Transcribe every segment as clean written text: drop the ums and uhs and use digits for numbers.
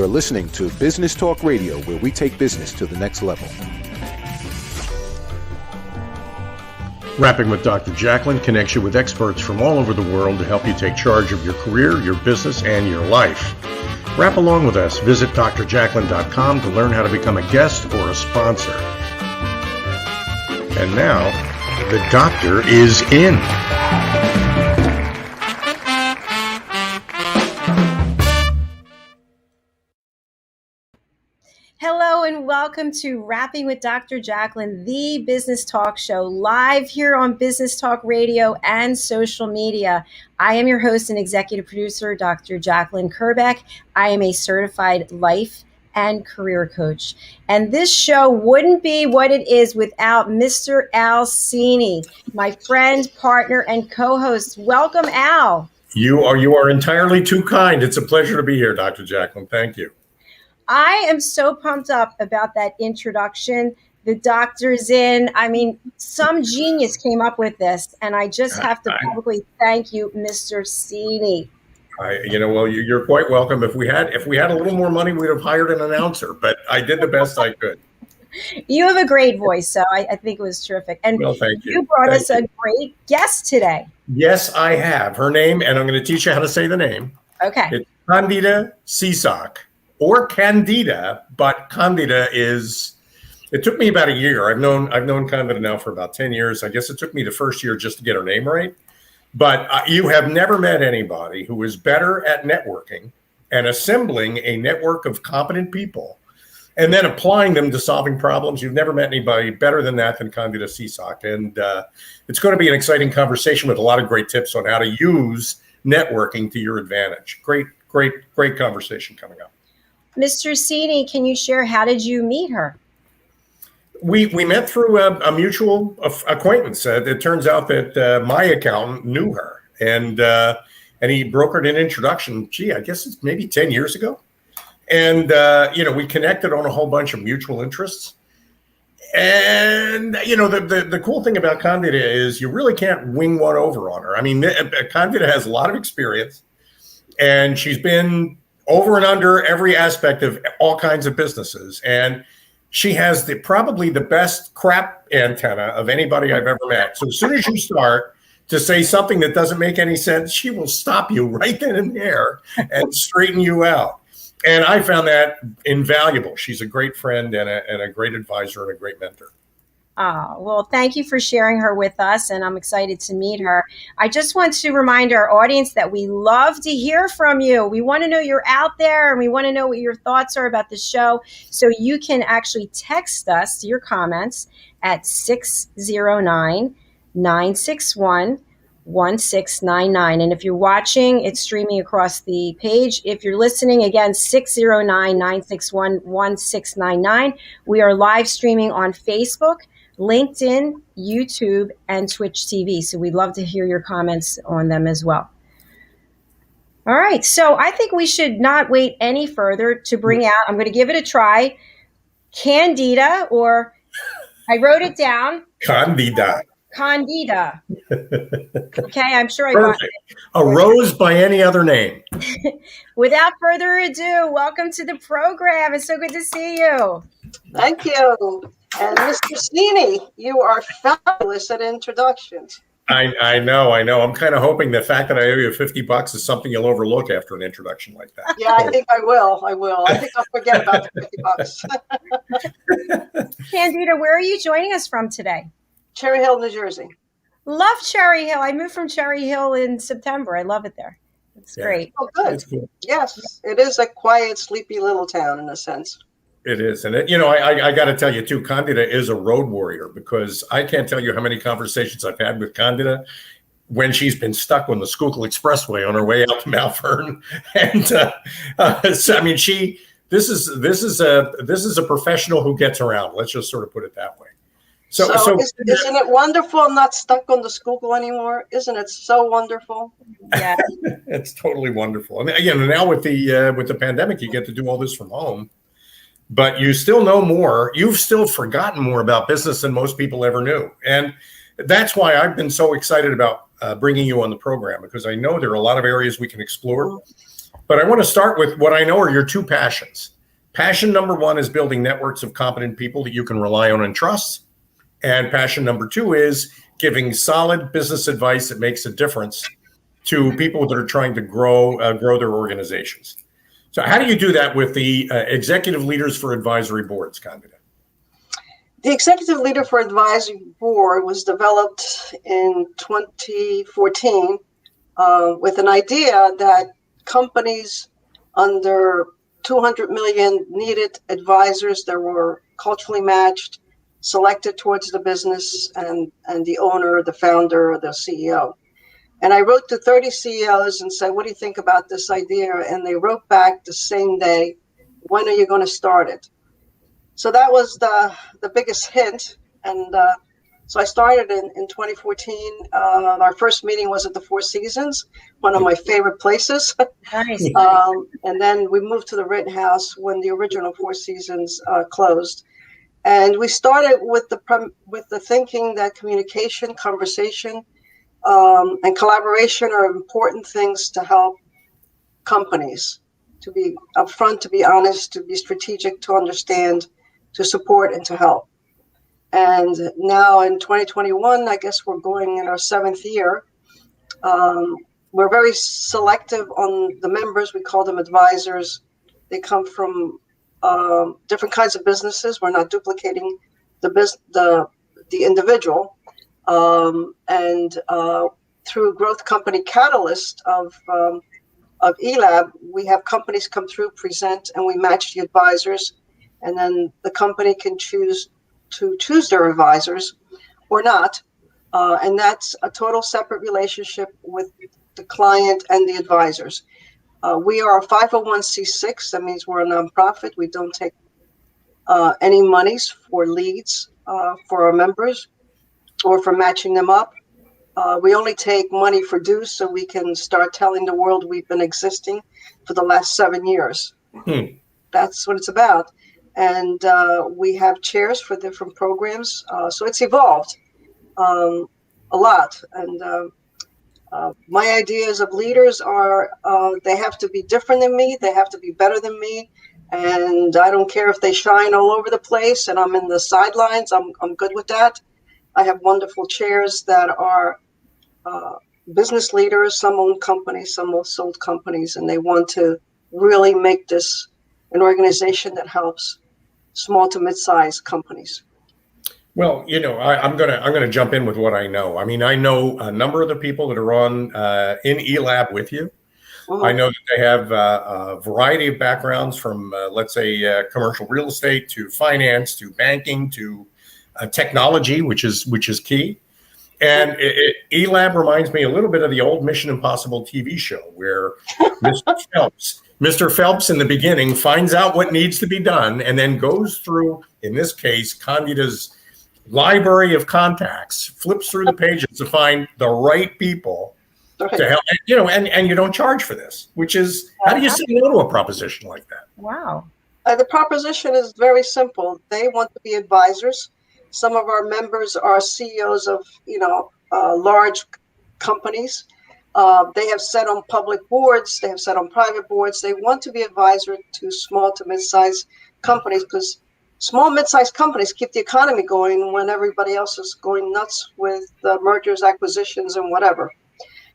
You're listening to Business Talk Radio, where we take business to the next level. Rapping with Dr. Jacalyn connects you with experts from all over the world to help you take charge of your career, your business, and your life. Rap along with us. Visit drjacalyn.com to learn how to become a guest or a sponsor. And now, the doctor is in. Hello and welcome to Rapping with Dr. Jacalyn, the business talk show, live here on Business Talk Radio and social media. I am your host and executive producer, Dr. Jacalyn Kerbeck. I am a certified life and career coach. And this show wouldn't be what it is without Mr. Al Cini, my friend, partner, and co-host. Welcome, Al. You are entirely too kind. It's a pleasure to be here, Dr. Jacalyn. Thank you. I am so pumped up about that introduction. The doctor's in. I mean, some genius came up with this, and I just have to publicly thank you, Mr. Cini. Well, you're quite welcome. If we had a little more money, we'd have hired an announcer, but I did the best I could. You have a great voice, so I think it was terrific. And well, thank you. You brought us a great guest today. Yes, I have. Her name, and I'm going to teach you how to say the name. Okay. It's Candida Seasock. Or Candida, but Candida it took me about a year. I've known Candida now for about 10 years. I guess it took me the first year just to get her name right. But you have never met anybody who is better at networking and assembling a network of competent people and then applying them to solving problems. You've never met anybody better than Candida Seasock. And it's going to be an exciting conversation with a lot of great tips on how to use networking to your advantage. Great conversation coming up. Mr. Cini, can you share, how did you meet her? We met through a mutual acquaintance. It turns out that my accountant knew her, and he brokered an introduction. I guess it's maybe 10 years ago. And, we connected on a whole bunch of mutual interests. And, the cool thing about Candida is you really can't wing one over on her. I mean, Candida has a lot of experience, and she's been over and under every aspect of all kinds of businesses. And she has probably the best crap antenna of anybody I've ever met. So as soon as you start to say something that doesn't make any sense, she will stop you right then and there and straighten you out. And I found that invaluable. She's a great friend and a great advisor and a great mentor. Oh, well, thank you for sharing her with us, and I'm excited to meet her. I just want to remind our audience that we love to hear from you. We want to know you're out there, and we want to know what your thoughts are about the show. So you can actually text us your comments at 609-961-1699. And if you're watching, it's streaming across the page. If you're listening, again, 609-961-1699. We are live streaming on Facebook, LinkedIn, YouTube, and Twitch TV. So we'd love to hear your comments on them as well. All right. So I think we should not wait any further to bring out, I'm going to give it a try, Candida, or I wrote it down. Candida. Okay, I'm sure I got it. A rose by any other name. Without further ado, welcome to the program. It's so good to see you. Thank you. And Mr. Cini, you are fabulous at introductions. I know. I'm kind of hoping the fact that I owe you $50 is something you'll overlook after an introduction like that. Yeah, I think I will. I think I'll forget about the $50. Candida, where are you joining us from today? Cherry Hill, New Jersey. Love Cherry Hill. I moved from Cherry Hill in September. I love it there. It's great. Oh, good. Cool. Yes, it is a quiet, sleepy little town in a sense. It is. And, I got to tell you, too, Candida is a road warrior, because I can't tell you how many conversations I've had with Candida when she's been stuck on the Schuylkill Expressway on her way out to Mount Vernon. And this is a professional who gets around. Let's just sort of put it that way. So isn't it wonderful I'm not stuck on the Schuylkill anymore? Isn't it so wonderful? Yeah, it's totally wonderful. I mean, again, now with the pandemic, you get to do all this from home. But you still know more. You've still forgotten more about business than most people ever knew. And that's why I've been so excited about bringing you on the program, because I know there are a lot of areas we can explore. But I want to start with what I know are your two passions. Passion number one is building networks of competent people that you can rely on and trust. And passion number two is giving solid business advice that makes a difference to people that are trying to grow their organizations. So how do you do that with the executive leaders for advisory boards, Candida? The Executive Leader for Advisory Board was developed in 2014 with an idea that companies under 200 million needed advisors that were culturally matched, selected towards the business and the owner, the founder, the CEO. And I wrote to 30 CEOs and said, what do you think about this idea? And they wrote back the same day, when are you going to start it? So that was the biggest hint. And so I started in 2014. Our first meeting was at the Four Seasons, one of my favorite places. Nice. And then we moved to the Rittenhouse when the original Four Seasons closed. And we started with the thinking that communication, conversation, and collaboration are important things to help companies to be upfront, to be honest, to be strategic, to understand, to support, and to help. And now in 2021, I guess we're going in our 7th year. We're very selective on the members. We call them advisors. They come from different kinds of businesses. We're not duplicating the individual. And through Growth Company Catalyst of eLab, we have companies come through, present, and we match the advisors. And then the company can choose their advisors or not. And that's a total separate relationship with the client and the advisors. We are a 501c6. That means we're a nonprofit. We don't take any monies for leads for our members or for matching them up. We only take money for dues so we can start telling the world we've been existing for the last 7 years. That's what it's about. And we have chairs for different programs. So it's evolved a lot. And my ideas of leaders are they have to be different than me. They have to be better than me. And I don't care if they shine all over the place and I'm in the sidelines. I'm good with that. I have wonderful chairs that are business leaders. Some own companies, some have sold companies, and they want to really make this an organization that helps small to mid-sized companies. Well, I'm gonna jump in with what I know. I mean, I know a number of the people that are on in eLab with you. I know that they have a variety of backgrounds from, let's say, commercial real estate to finance to banking to technology, which is key. And eLab reminds me a little bit of the old Mission Impossible TV show where Mr. Phelps in the beginning finds out what needs to be done and then goes through, in this case, Candida's library of contacts, flips through the pages to find the right people to help, and you don't charge for this, which is, how do you say no to a proposition like that? Wow. The proposition is very simple. They want to be advisors. Some of our members are CEOs of, large companies. They have sat on public boards. They have sat on private boards. They want to be advisor to small to mid-sized companies because small, mid-sized companies keep the economy going when everybody else is going nuts with mergers, acquisitions, and whatever.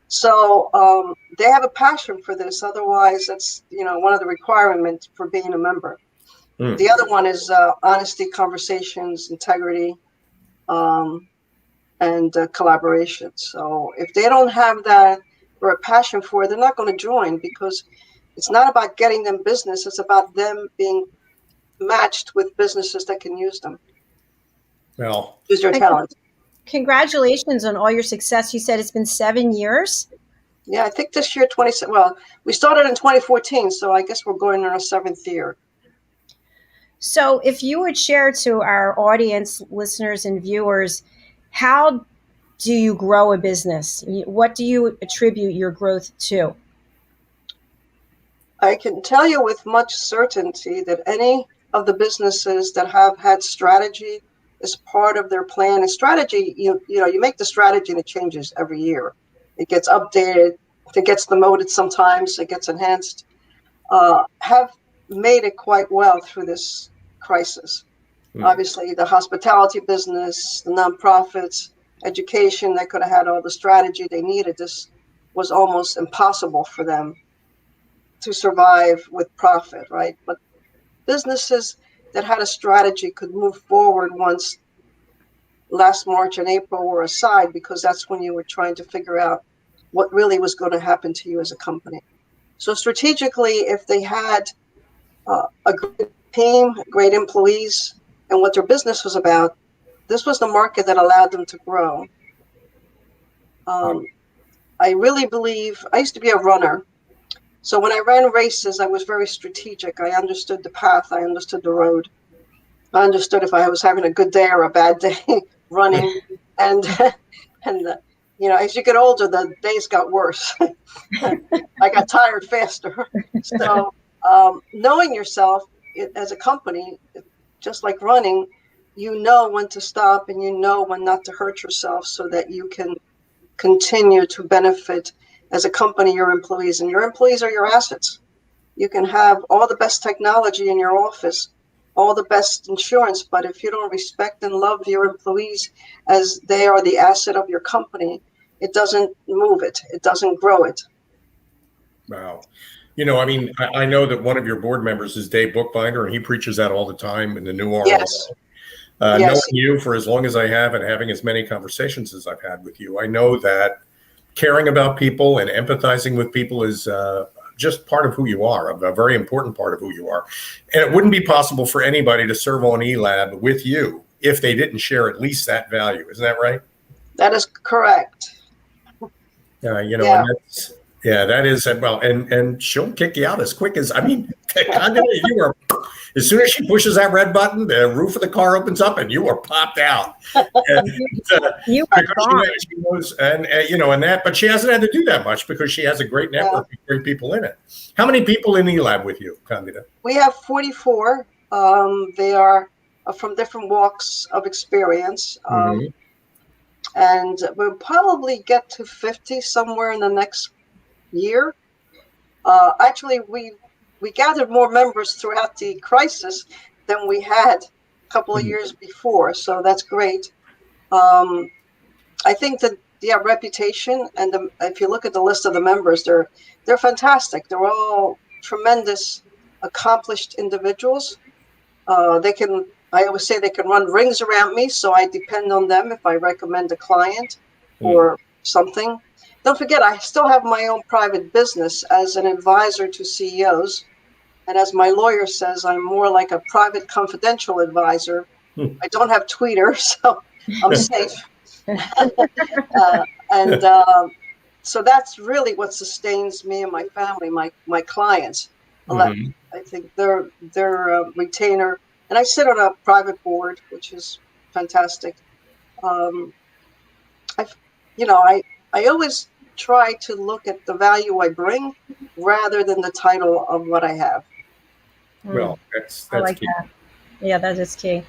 So they have a passion for this. Otherwise, that's one of the requirements for being a member. The other one is honesty, conversations, integrity, and collaboration. So if they don't have that or a passion for it, they're not going to join because it's not about getting them business. It's about them being matched with businesses that can use them. Well, use their talent. Congratulations on all your success. You said it's been 7 years. Yeah, I think this year, we started in 2014, so I guess we're going in our 7th year. So if you would share to our audience, listeners and viewers, how do you grow a business? What do you attribute your growth to? I can tell you with much certainty that any of the businesses that have had strategy as part of their plan, and strategy, you make the strategy and it changes every year. It gets updated, it gets demoted sometimes, it gets enhanced. have made it quite well through this crisis. Obviously, the hospitality business, the nonprofits, education, they could have had all the strategy they needed. This was almost impossible for them to survive with profit, right? But businesses that had a strategy could move forward once last March and April were aside, because that's when you were trying to figure out what really was going to happen to you as a company. So strategically, if they had a great team, great employees, and what their business was about, this was the market that allowed them to grow. I really believe, I used to be a runner. So when I ran races, I was very strategic. I understood the path. I understood the road. I understood if I was having a good day or a bad day running. And as you get older, the days got worse. I got tired faster. So knowing yourself as a company, just like running, you know when to stop and you know when not to hurt yourself so that you can continue to benefit as a company, your employees. And your employees are your assets. You can have all the best technology in your office, all the best insurance, but if you don't respect and love your employees as they are the asset of your company, it doesn't move it. It doesn't grow it. Wow. I know that one of your board members is Dave Bookbinder, and he preaches that all the time in the new ROI. Yes. Knowing you for as long as I have and having as many conversations as I've had with you, I know that caring about people and empathizing with people is just part of who you are, a very important part of who you are. And it wouldn't be possible for anybody to serve on eLab with you if they didn't share at least that value. Isn't that right? That is correct. And that is, well, and she'll kick you out as quick as, Candida, you are, as soon as she pushes that red button, the roof of the car opens up and you are popped out. And, you are gone. She knows, but she hasn't had to do that much because she has a great network of great people in it. How many people in eLab with you, Candida? We have 44. They are from different walks of experience. And we'll probably get to 50 somewhere in the next year. Actually, we gathered more members throughout the crisis than we had a couple of years before, so that's great. I think that reputation, and if you look at the list of the members, they're fantastic. They're all tremendous, accomplished individuals. I always say they can run rings around me, so I depend on them if I recommend a client or something. Don't forget, I still have my own private business as an advisor to CEOs. And as my lawyer says, I'm more like a private confidential advisor. I don't have Twitter, so I'm safe. So that's really what sustains me and my family, my clients. I think they're a retainer. And I sit on a private board, which is fantastic. I always try to look at the value I bring rather than the title of what I have. Well, that's I like key. that. Yeah, that is key.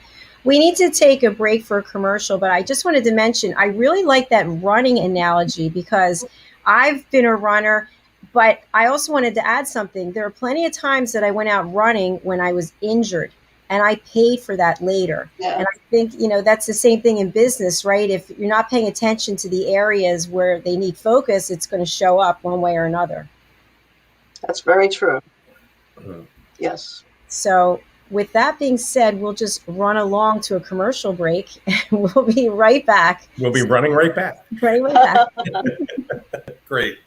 We need to take a break for a commercial, but I just wanted to mention, I really like that running analogy because I've been a runner, but I also wanted to add something. There are plenty of times that I went out running when I was injured. And I paid for that later. Yeah. And I think, that's the same thing in business, right? If you're not paying attention to the areas where they need focus, it's going to show up one way or another. That's very true. Yes. So with that being said, we'll just run along to a commercial break and we'll be right back. We'll be running right back. Right back. Great.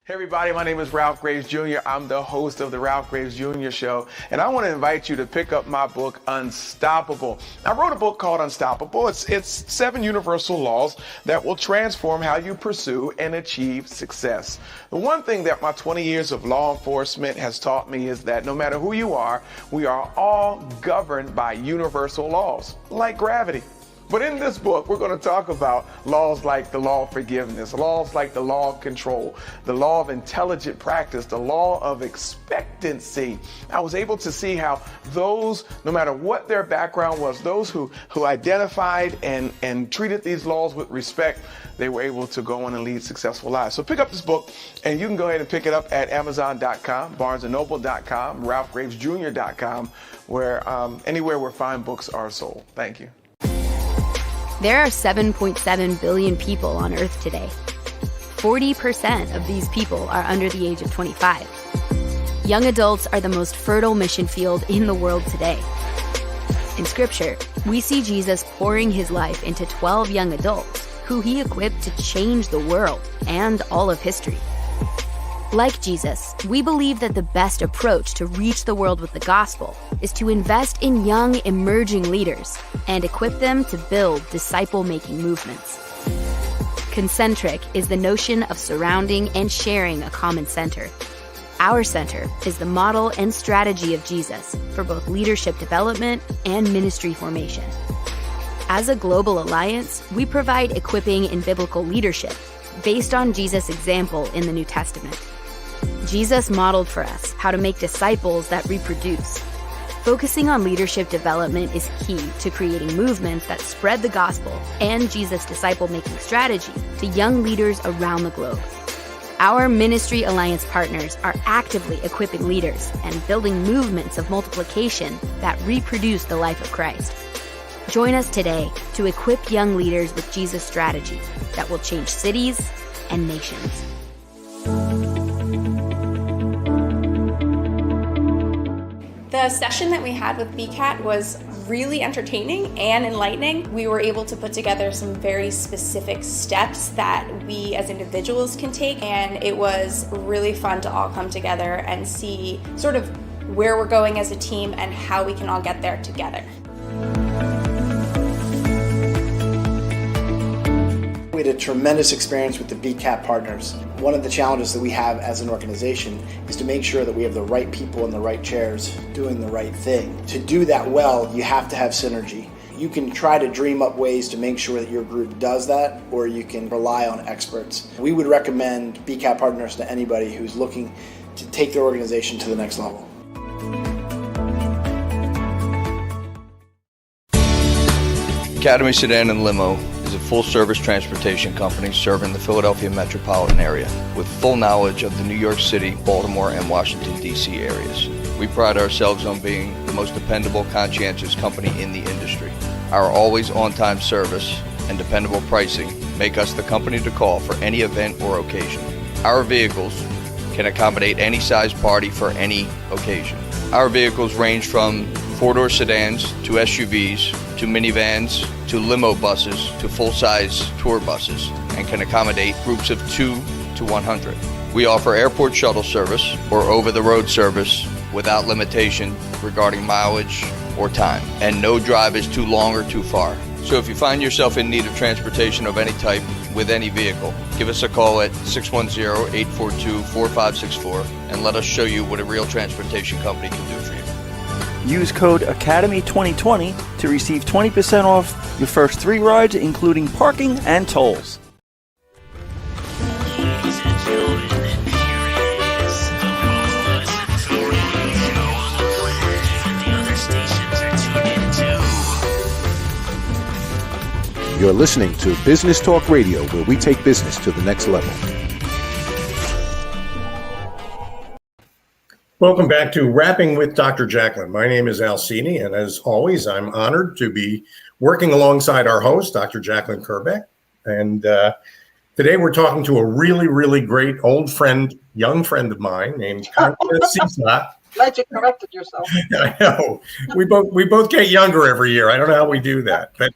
Hey everybody, my name is Ralph Graves Jr. I'm the host of the Ralph Graves Jr. Show, and I want to invite you to pick up my book, Unstoppable. I wrote a book called Unstoppable. It's 7 universal laws that will transform how you pursue and achieve success. The one thing that my 20 years of law enforcement has taught me is that no matter who you are, we are all governed by universal laws, like gravity. But in this book, we're going to talk about laws like the law of forgiveness, laws like the law of control, the law of intelligent practice, the law of expectancy. I was able to see how those, no matter what their background was, those who identified and treated these laws with respect, they were able to go on and lead successful lives. So pick up this book, and you can go ahead and pick it up at Amazon.com, BarnesandNoble.com, RalphGravesJr.com, where anywhere where fine books are sold. Thank you. There are 7.7 billion people on Earth today. 40% of these people are under the age of 25. Young adults are the most fertile mission field in the world today. In Scripture, we see Jesus pouring his life into 12 young adults who he equipped to change the world and all of history. Like Jesus, we believe that the best approach to reach the world with the gospel is to invest in young, emerging leaders and equip them to build disciple-making movements. Concentric is the notion of surrounding and sharing a common center. Our center is the model and strategy of Jesus for both leadership development and ministry formation. As a global alliance, we provide equipping in biblical leadership based on Jesus' example in the New Testament. Jesus modeled for us how to make disciples that reproduce. Focusing on leadership development is key to creating movements that spread the gospel and Jesus' disciple-making strategy to young leaders around the globe. Our Ministry Alliance partners are actively equipping leaders and building movements of multiplication that reproduce the life of Christ. Join us today to equip young leaders with Jesus' strategy that will change cities and nations. The session that we had with BCAT was really entertaining and enlightening. We were able to put together some very specific steps that we as individuals can take, and it was really fun to all come together and see sort of where we're going as a team and how we can all get there together. We had a tremendous experience with the BCAP partners. One of the challenges that we have as an organization is to make sure that we have the right people in the right chairs doing the right thing. To do that well, you have to have synergy. You can try to dream up ways to make sure that your group does that, or you can rely on experts. We would recommend BCAP partners to anybody who's looking to take their organization to the next level. Academy Sedan and Limo is a full-service transportation company serving the Philadelphia metropolitan area with full knowledge of the New York City, Baltimore, and Washington, D.C. areas. We pride ourselves on being the most dependable, conscientious company in the industry. Our always on-time service and dependable pricing make us the company to call for any event or occasion. Our vehicles can accommodate any size party for any occasion. Our vehicles range from four-door sedans to SUVs to minivans to limo buses to full-size tour buses and can accommodate groups of 2 to 100. We offer airport shuttle service or over-the-road service without limitation regarding mileage or time, and no drive is too long or too far. So if you find yourself in need of transportation of any type with any vehicle, give us a call at 610-842-4564 and let us show you what a real transportation company can do for you. Use code ACADEMY2020 to receive 20% off your first 3 rides, including parking and tolls. You're listening to Business Talk Radio, where we take business to the next level. Welcome back to Rapping with Dr. Jacalyn. My name is Al Cini, and as always, I'm honored to be working alongside our host, Dr. Jacalyn Kerbeck. And today we're talking to a really, really great old friend, young friend of mine named Candida Seasock. Glad you corrected yourself. I know. We both get younger every year. I don't know how we do that. But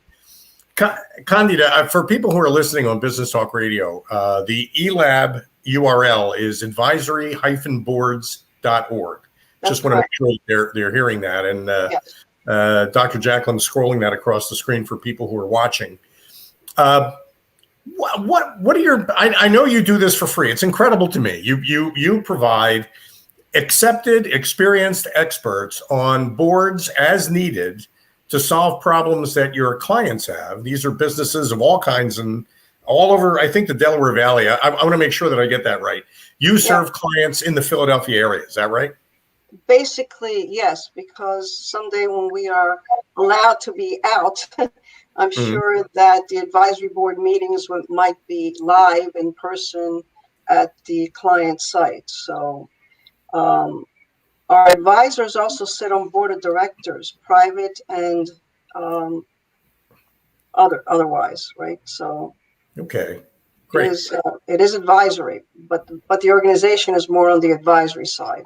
Candida, for people who are listening on Business Talk Radio, the eLab URL is advisory-boards.org. Just want to make sure they're hearing that. And yes. Dr. Jacalyn scrolling that across the screen for people who are watching. What are your? I know you do this for free. It's incredible to me. You provide accepted, experienced experts on boards as needed to solve problems that your clients have. These are businesses of all kinds and all over, I think, the Delaware Valley. I want to make sure that I get that right. You serve clients in the Philadelphia area. Is that right? Basically, yes, because someday when we are allowed to be out, I'm sure that the advisory board meetings might be live in person at the client site. So our advisors also sit on board of directors, private and otherwise, right? So okay, great. It is advisory, but the organization is more on the advisory side.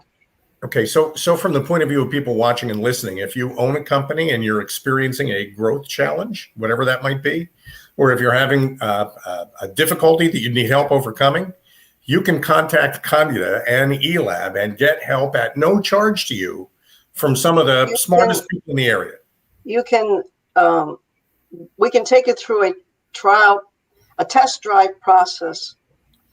Okay, so from the point of view of people watching and listening, if you own a company and you're experiencing a growth challenge, whatever that might be, or if you're having a difficulty that you need help overcoming, you can contact Candida and eLab and get help at no charge to you from some of the smartest people in the area. You can, we can take it through a test drive process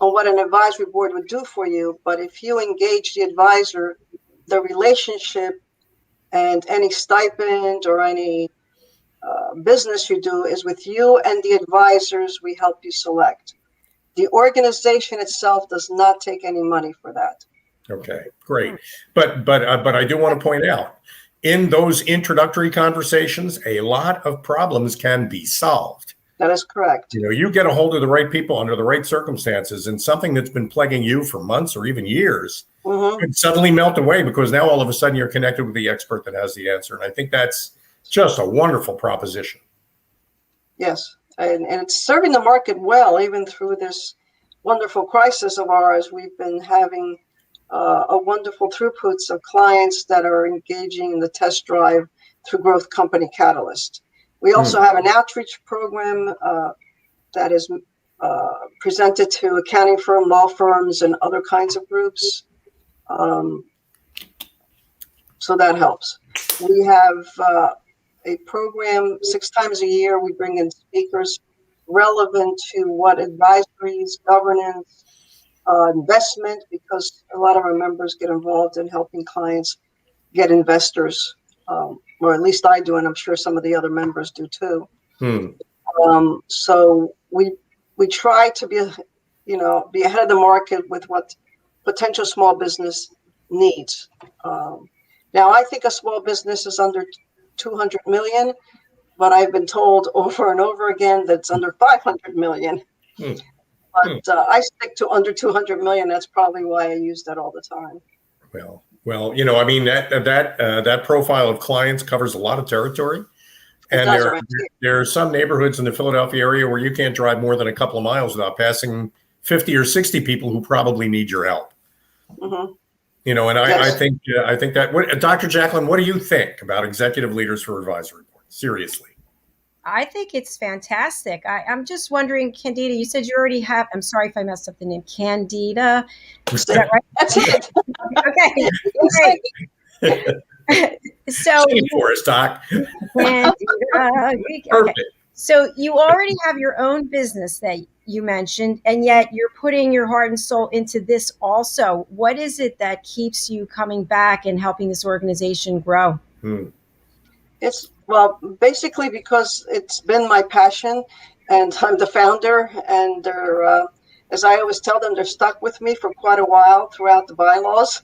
on what an advisory board would do for you. But if you engage the advisor, the relationship and any stipend or any business you do is with you and the advisors we help you select. The organization itself does not take any money for that. Okay, great. But I do want to point out, in those introductory conversations, a lot of problems can be solved. That is correct. You know, you get a hold of the right people under the right circumstances, and something that's been plaguing you for months or even years could suddenly melt away because now all of a sudden you're connected with the expert that has the answer. And I think that's just a wonderful proposition. Yes, and it's serving the market well, even through this wonderful crisis of ours. We've been having a wonderful throughputs of clients that are engaging in the test drive through Growth Company Catalyst. We also have an outreach program that is presented to accounting firm, law firms, and other kinds of groups. So that helps. We have a program 6 times a year. We bring in speakers relevant to what advisories, governance, investment, because a lot of our members get involved in helping clients get investors. Or at least I do, and I'm sure some of the other members do too. So we try to be ahead of the market with what potential small business needs. Now, I think a small business is under 200 million, but I've been told over and over again that it's under 500 million. But I stick to under 200 million. That's probably why I use that all the time. Well, you know, I mean, that profile of clients covers a lot of territory. And there are some neighborhoods in the Philadelphia area where you can't drive more than a couple of miles without passing 50 or 60 people who probably need your help. You know, and I think that, Dr. Jacalyn, what do you think about executive leaders for advisory boards? Seriously. I think it's fantastic. I'm just wondering, Candida, you said you already have, I'm sorry if I messed up the name, Candida. Is that right? That's it. Okay. So for us, Doc. Okay. So you already have your own business that you mentioned, and yet you're putting your heart and soul into this also. What is it that keeps you coming back and helping this organization grow? Well, basically because it's been my passion, and I'm the founder, and they're, as I always tell them, they're stuck with me for quite a while throughout the bylaws,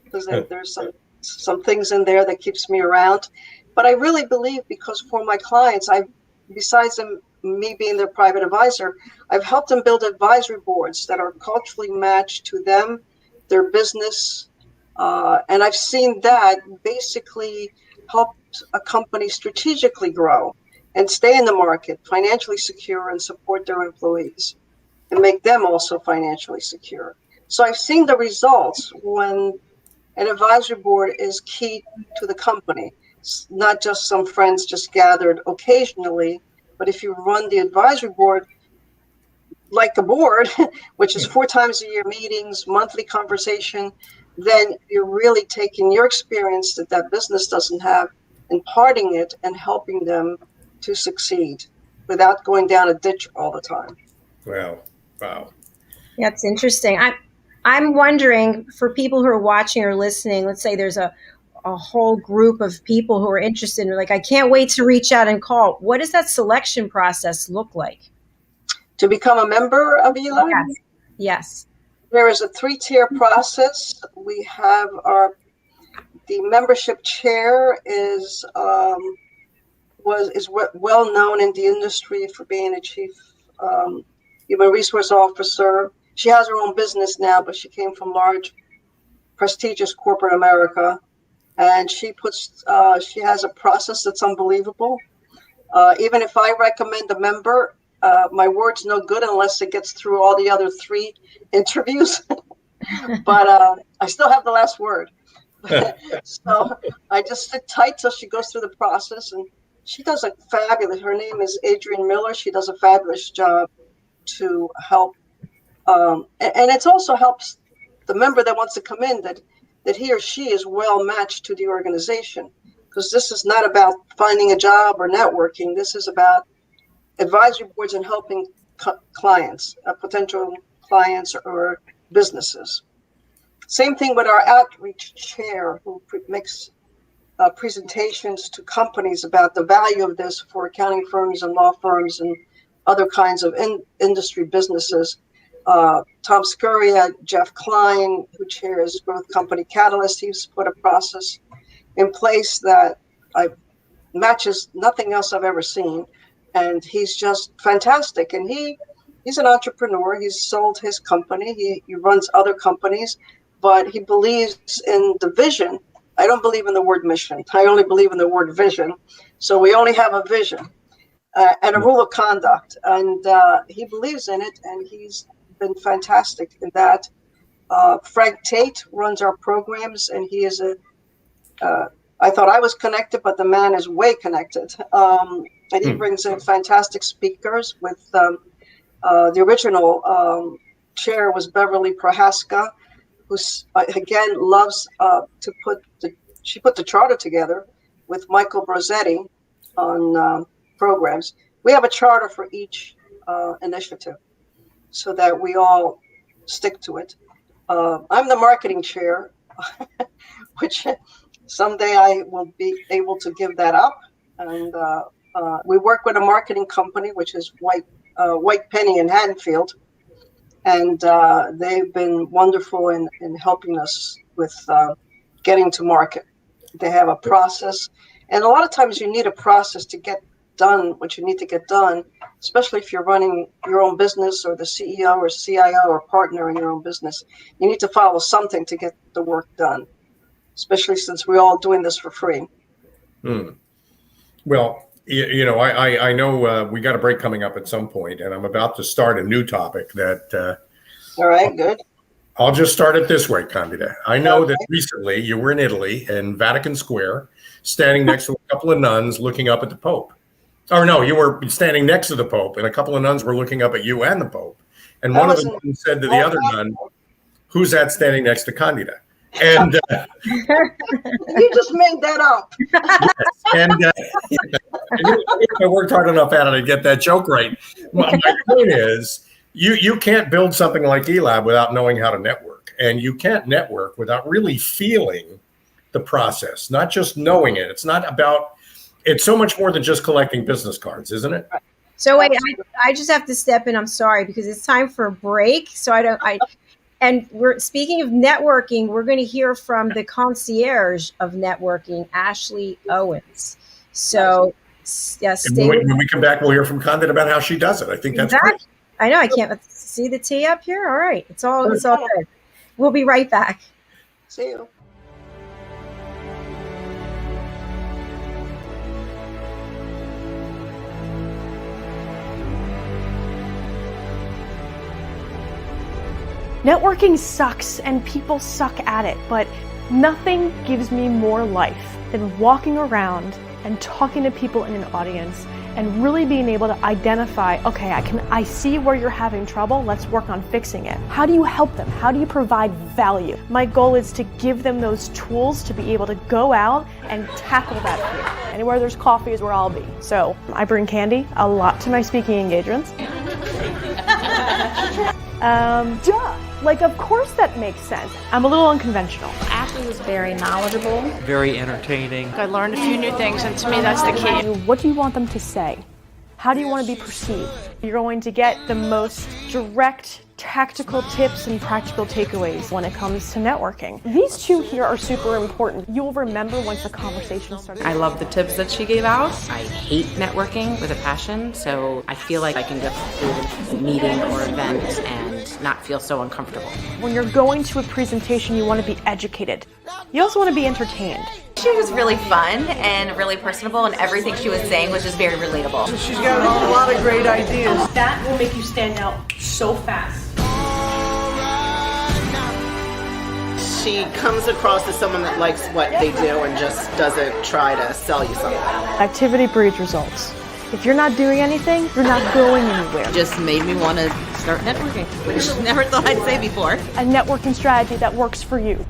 because there's some things in there that keeps me around. But I really believe, because for my clients, besides me being their private advisor, I've helped them build advisory boards that are culturally matched to them, their business, and I've seen that basically help a company strategically grow and stay in the market, financially secure, and support their employees and make them also financially secure. So I've seen the results when an advisory board is key to the company. It's not just some friends just gathered occasionally, but if you run the advisory board like a board, which is 4 times a year meetings, monthly conversation, then you're really taking your experience that business doesn't have, imparting it and helping them to succeed without going down a ditch all the time. Wow. That's interesting. I'm wondering, for people who are watching or listening, let's say there's a a whole group of people who are interested and like, I can't wait to reach out and call. What does that selection process look like? To become a member of ELAB? Yes. There is a 3-tier process. We have the membership chair is well known in the industry for being a chief human resource officer. She has her own business now, but she came from large, prestigious corporate America, and she has a process that's unbelievable. Even if I recommend a member, my word's no good unless it gets through all the other 3 interviews. But I still have the last word. So I just sit tight till she goes through the process, and she does a fabulous. Her name is Adrienne Miller. She does a fabulous job to help, and it also helps the member that wants to come in that he or she is well matched to the organization, because this is not about finding a job or networking. This is about advisory boards and helping clients, potential clients or businesses. Same thing with our outreach chair, who makes presentations to companies about the value of this for accounting firms and law firms and other kinds of industry businesses. Tom Scurria, Jeff Klein, who chairs Growth Company Catalyst, he's put a process in place that matches nothing else I've ever seen. And he's just fantastic. And he's an entrepreneur. He's sold his company. He runs other companies, but he believes in the vision. I don't believe in the word mission. I only believe in the word vision. So we only have a vision and a rule of conduct. And he believes in it, and he's been fantastic in that. Frank Tate runs our programs, and he is I thought I was connected, but the man is way connected. And he brings in fantastic speakers. With the original chair was Beverly Prohaska, who again loves she put the charter together with Michael Brosetti on programs. We have a charter for each initiative so that we all stick to it. I'm the marketing chair, which someday I will be able to give that up. And we work with a marketing company, which is White Penny in Haddonfield. And they've been wonderful in helping us with getting to market. They have a process. And a lot of times you need a process to get done what you need to get done, especially if you're running your own business or the CEO or CIO or partner in your own business. You need to follow something to get the work done, especially since we're all doing this for free. Well, I know we got a break coming up at some point, and I'm about to start a new topic that. All right, good. I'll just start it this way, Candida. I know that recently you were in Italy in Vatican Square, standing next to a couple of nuns looking up at the Pope. Or no, you were standing next to the Pope, and a couple of nuns were looking up at you and the Pope. And one of them said to the other nun, "Who's that standing next to Candida?" And you just made that up. Yes. And if I worked hard enough at it, I'd get that joke right. My point is, you can't build something like ELAB without knowing how to network, and you can't network without really feeling the process, not just knowing it. It's so much more than just collecting business cards, isn't it? So wait, I just have to step in. I'm sorry, because it's time for a break. So and we're speaking of networking, we're going to hear from the concierge of networking, Ashley Owens. So yes, when we come back, we'll hear from Candida about how she does it. I think that's great. I know. I can't see the T up here. All right. It's all good. We'll be right back. See you. Networking sucks and people suck at it, but nothing gives me more life than walking around and talking to people in an audience and really being able to identify, okay, I see where you're having trouble, let's work on fixing it. How do you help them? How do you provide value? My goal is to give them those tools to be able to go out and tackle that fear. Anywhere there's coffee is where I'll be. So I bring candy a lot to my speaking engagements. Like, of course that makes sense. I'm a little unconventional. She was very knowledgeable. Very entertaining. I learned a few new things, and to me, that's the key. What do you want them to say? How do you want to be perceived? You're going to get the most direct, tactical tips and practical takeaways when it comes to networking. These two here are super important. You will remember once the conversation started. I love the tips that she gave out. I hate networking with a passion, so I feel like I can go to a meeting or event and not feel so uncomfortable. When you're going to a presentation, you want to be educated. You also want to be entertained. She was really fun and really personable, and everything she was saying was just very relatable. She's got a lot of great ideas. That will make you stand out so fast. She comes across as someone that likes what they do and just doesn't try to sell you something. Activity breeds results. If you're not doing anything, you're not going anywhere. Just made me want to start networking, which I never thought I'd say before. A networking strategy that works for you.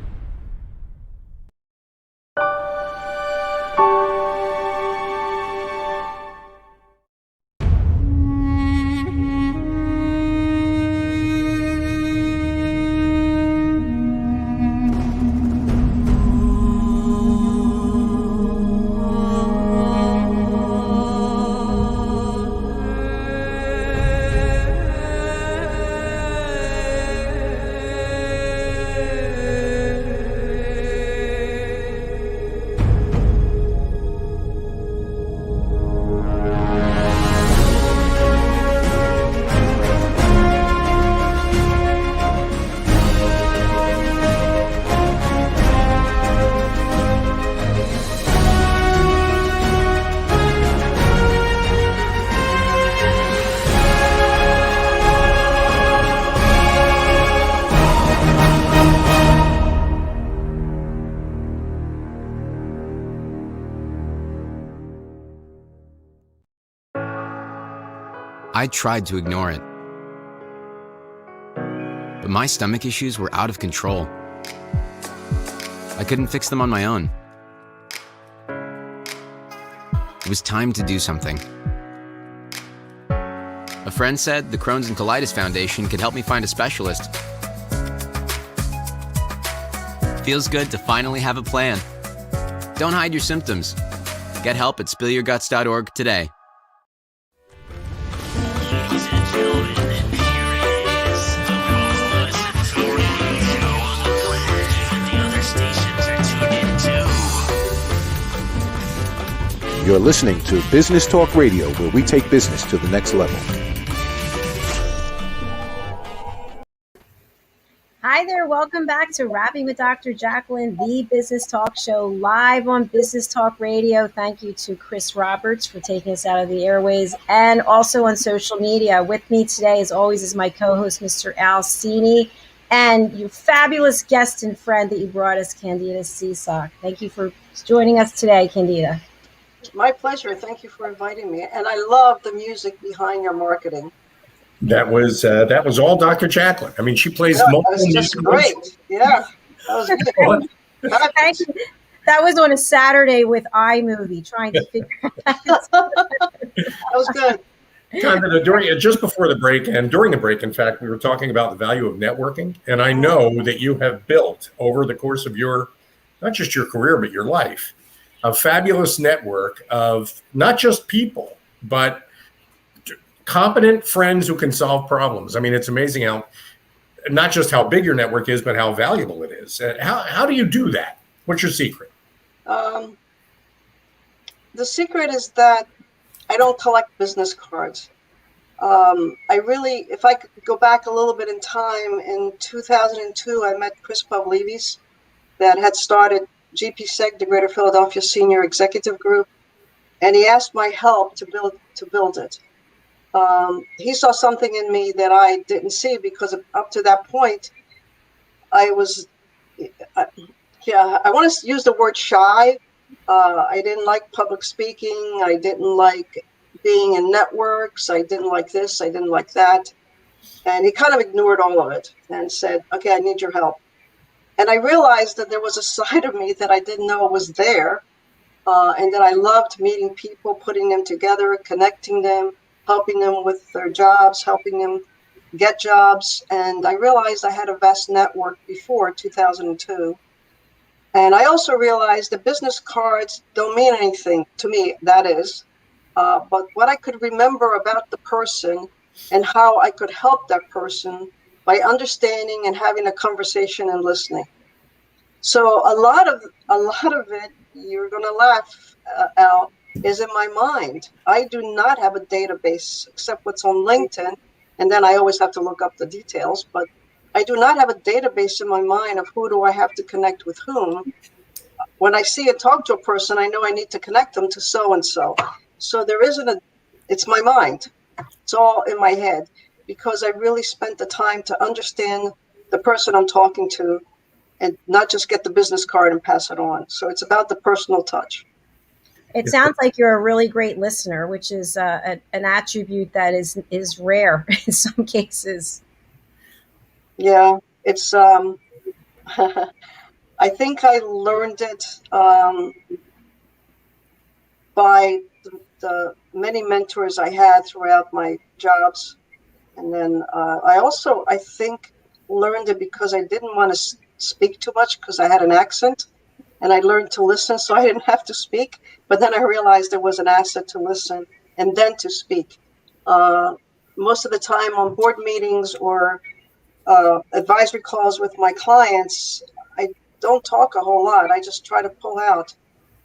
I tried to ignore it, but my stomach issues were out of control. I couldn't fix them on my own. It was time to do something. A friend said the Crohn's and Colitis Foundation could help me find a specialist. Feels good to finally have a plan. Don't hide your symptoms. Get help at spillyourguts.org today. You're listening to Business Talk Radio, where we take business to the next level. Hi there, welcome back to Rapping with Dr. Jacalyn, the business talk show live on Business Talk Radio. Thank you to Chris Roberts for taking us out of the airways and also on social media. With me today, as always, is my co-host, Mr. Al Cini, and your fabulous guest and friend that you brought us, Candida Seasock. Thank you for joining us today, Candida. My pleasure. Thank you for inviting me. And I love the music behind your marketing. That was all Dr. Jacalyn. I mean, she plays multiple music. That was just great. Yeah, that was good. Thank you. That was on a Saturday with iMovie, trying to figure out. That was good. Candida, just before the break and during the break, in fact, we were talking about the value of networking. And I know that you have built over the course of not just your career, but your life, a fabulous network of not just people, but competent friends who can solve problems. I mean, it's amazing not just how big your network is, but how valuable it is. How do you do that? What's your secret? The secret is that I don't collect business cards. If I could go back a little bit in time, in 2002, I met Chris Pavlevis that had started GPSEG, the Greater Philadelphia Senior Executive Group, and he asked my help to build it. He saw something in me that I didn't see, because up to that point, I was, I want to use the word shy. I didn't like public speaking. I didn't like being in networks. I didn't like this. I didn't like that. And he kind of ignored all of it and said, okay, I need your help. And I realized that there was a side of me that I didn't know was there, and that I loved meeting people, putting them together, connecting them, helping them with their jobs, helping them get jobs. And I realized I had a vast network before 2002. And I also realized that business cards don't mean anything to me, that is. But what I could remember about the person and how I could help that person by understanding and having a conversation and listening. So a lot of it, you're going to laugh, Al, is in my mind. I do not have a database except what's on LinkedIn, and then I always have to look up the details. But I do not have a database in my mind of who do I have to connect with whom. When I see and talk to a person, I know I need to connect them to so and so. So there isn't it's my mind. It's all in my head because I really spent the time to understand the person I'm talking to and not just get the business card and pass it on. So it's about the personal touch. It sounds like you're a really great listener, which is an attribute that is rare in some cases. Yeah, it's. I think I learned it by the many mentors I had throughout my jobs, and then I think, learned it because I didn't want to speak too much because I had an accent. And I learned to listen so I didn't have to speak. But then I realized it was an asset to listen and then to speak. Most of the time on board meetings or advisory calls with my clients, I don't talk a whole lot. I just try to pull out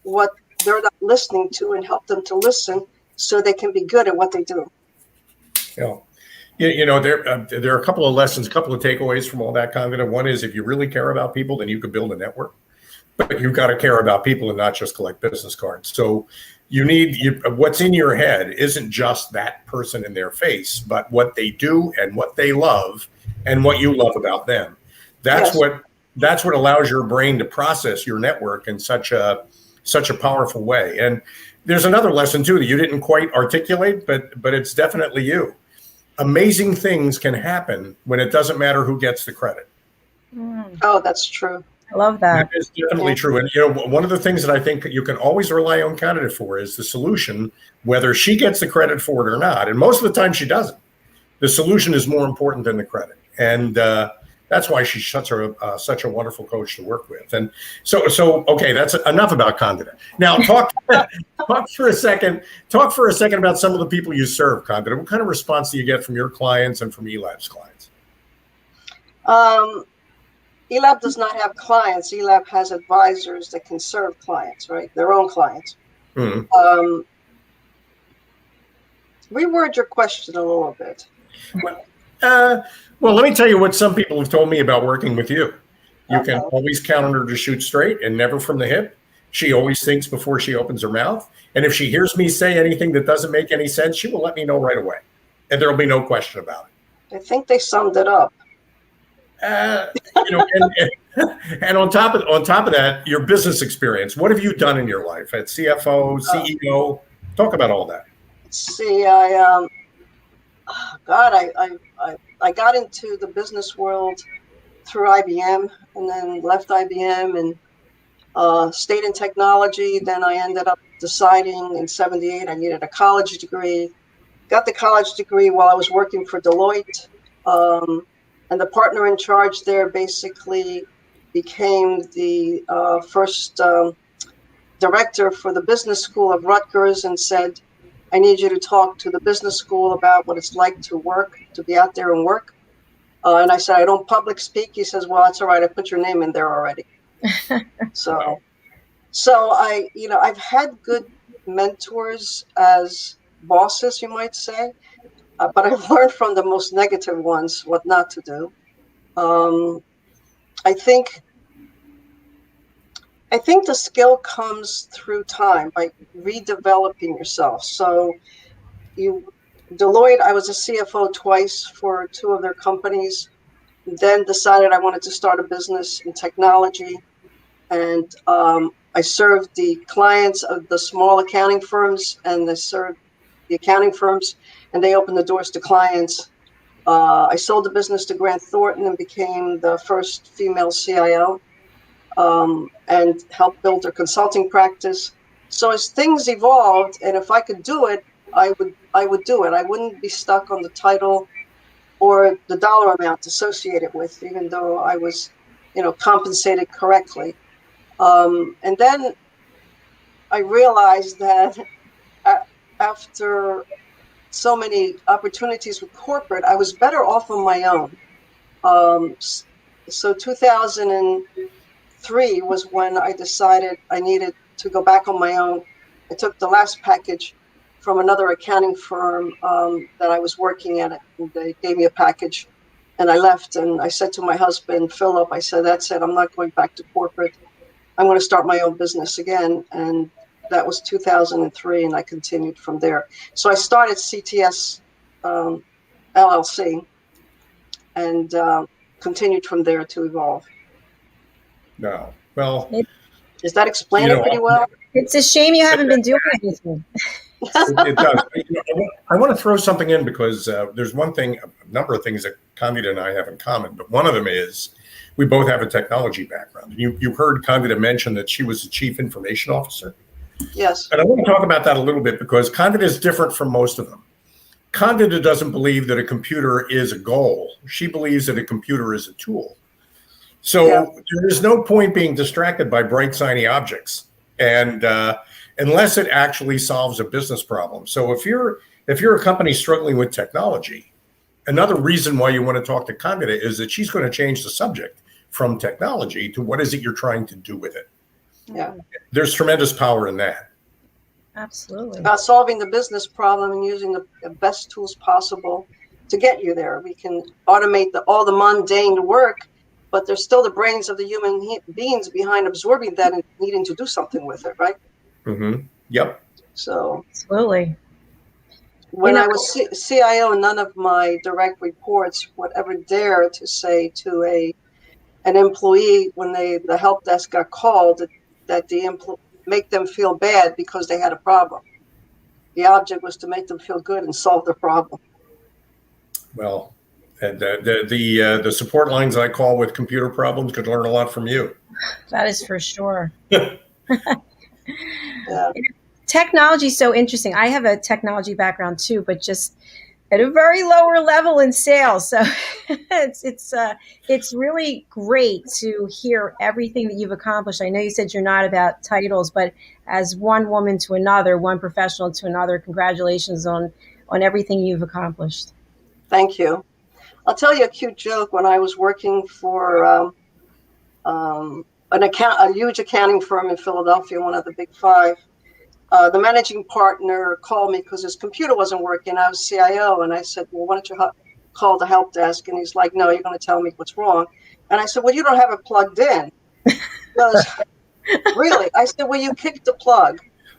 what they're not listening to and help them to listen so they can be good at what they do. Yeah. You know, there are a couple of lessons, a couple of takeaways from all that, Candida. One is if you really care about people, then you can build a network. But you've got to care about people and not just collect business cards. So what's in your head isn't just that person in their face, but what they do and what they love and what you love about them. That's what allows your brain to process your network in such a powerful way. And there's another lesson too that you didn't quite articulate, but it's definitely you. Amazing things can happen when it doesn't matter who gets the credit. Oh, that's true. I love that. That is definitely true. And, you know, one of the things that I think you can always rely on Candida for is the solution, whether she gets the credit for it or not. And most of the time she doesn't. The solution is more important than the credit. And that's why she's such a wonderful coach to work with. And so okay, that's enough about Candida. Now talk for a second about some of the people you serve, Candida. What kind of response do you get from your clients and from ELAB's clients? ELAB does not have clients. ELAB has advisors that can serve clients, right? Their own clients. Mm-hmm. Reword your question a little bit. Well, let me tell you what some people have told me about working with you. You can always count on her to shoot straight and never from the hip. She always thinks before she opens her mouth. And if she hears me say anything that doesn't make any sense, she will let me know right away. And there will be no question about it. I think they summed it up. You know, and on top of that, your business experience. What have you done in your life at CFO, CEO? Talk about all that. See, I got into the business world through IBM, and then left IBM and stayed in technology. Then I ended up deciding in '78 I needed a college degree. Got the college degree while I was working for Deloitte. And the partner in charge there basically became the first director for the business school of Rutgers and said, I need you to talk to the business school about what it's like to work, to be out there and work. And I said, I don't public speak. He says, well, that's all right. I put your name in there already. So I've had good mentors as bosses, you might say. But I've learned from the most negative ones what not to do. I think the skill comes through time, by redeveloping yourself. So Deloitte, I was a CFO twice for two of their companies, then decided I wanted to start a business in technology. And I served the clients of the small accounting firms, and I served the accounting firms, and they opened the doors to clients. I sold the business to Grant Thornton and became the first female CIO, and helped build their consulting practice. So as things evolved, and if I could do it, I would do it. I wouldn't be stuck on the title or the dollar amount associated with, even though I was, compensated correctly. And then I realized that after so many opportunities with corporate, I was better off on my own. So 2003 was when I decided I needed to go back on my own. I took the last package from another accounting firm that I was working at. And they gave me a package, and I left. And I said to my husband, Philip, I said, that's it. I'm not going back to corporate. I'm going to start my own business again. And that was 2003, and I continued from there. So I started CTS LLC and continued from there to evolve. No. Well, does that explain it pretty well? It's a shame you haven't been doing anything. It does. I want to throw something in because there's one thing, a number of things that Candida and I have in common, but one of them is we both have a technology background. You heard Candida mention that she was the chief information officer. Yes. And I want to talk about that a little bit because Candida is different from most of them. Candida doesn't believe that a computer is a goal. She believes that a computer is a tool. So there is no point being distracted by bright, shiny objects, and unless it actually solves a business problem. So if you're a company struggling with technology, another reason why you want to talk to Candida is that she's going to change the subject from technology to what is it you're trying to do with it. Yeah, there's tremendous power in that. Absolutely. About solving the business problem and using the best tools possible to get you there. We can automate all the mundane work, but there's still the brains of the human beings behind absorbing that and needing to do something with it, right? Mm-hmm. Yep. So absolutely. When I was CIO, none of my direct reports would ever dare to say to an employee when the help desk got called that make them feel bad because they had a problem. The object was to make them feel good and solve the problem. Well, and the support lines I call with computer problems could learn a lot from you. That is for sure. Yeah. Technology is so interesting. I have a technology background too, but just at a very lower level in sales. So it's really great to hear everything that you've accomplished. I know you said you're not about titles, but as one woman to another, one professional to another, congratulations on everything you've accomplished. Thank you. I'll tell you a cute joke. When I was working for a huge accounting firm in Philadelphia, one of the big five, the managing partner called me because his computer wasn't working. I was CIO, and I said, well, why don't you call the help desk? And he's like, no, you're going to tell me what's wrong. And I said, well, you don't have it plugged in. He goes, really? I said, well, you kicked the plug.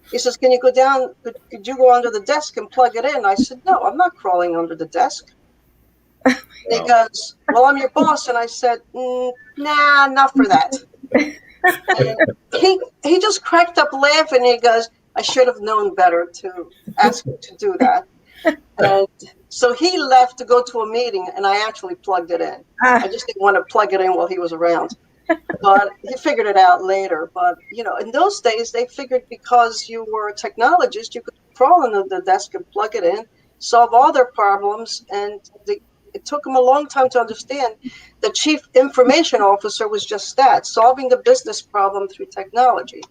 He says, can you go down? Could you go under the desk and plug it in? I said, no, I'm not crawling under the desk. He goes, well, I'm your boss. And I said, nah, not for that. And he just cracked up laughing. He goes, I should have known better to ask you to do that. And so he left to go to a meeting, and I actually plugged it in. I just didn't want to plug it in while he was around. But he figured it out later. But, in those days, they figured because you were a technologist, you could crawl under the desk and plug it in, solve all their problems, and it took them a long time to understand the chief information officer was just that, solving the business problem through technology,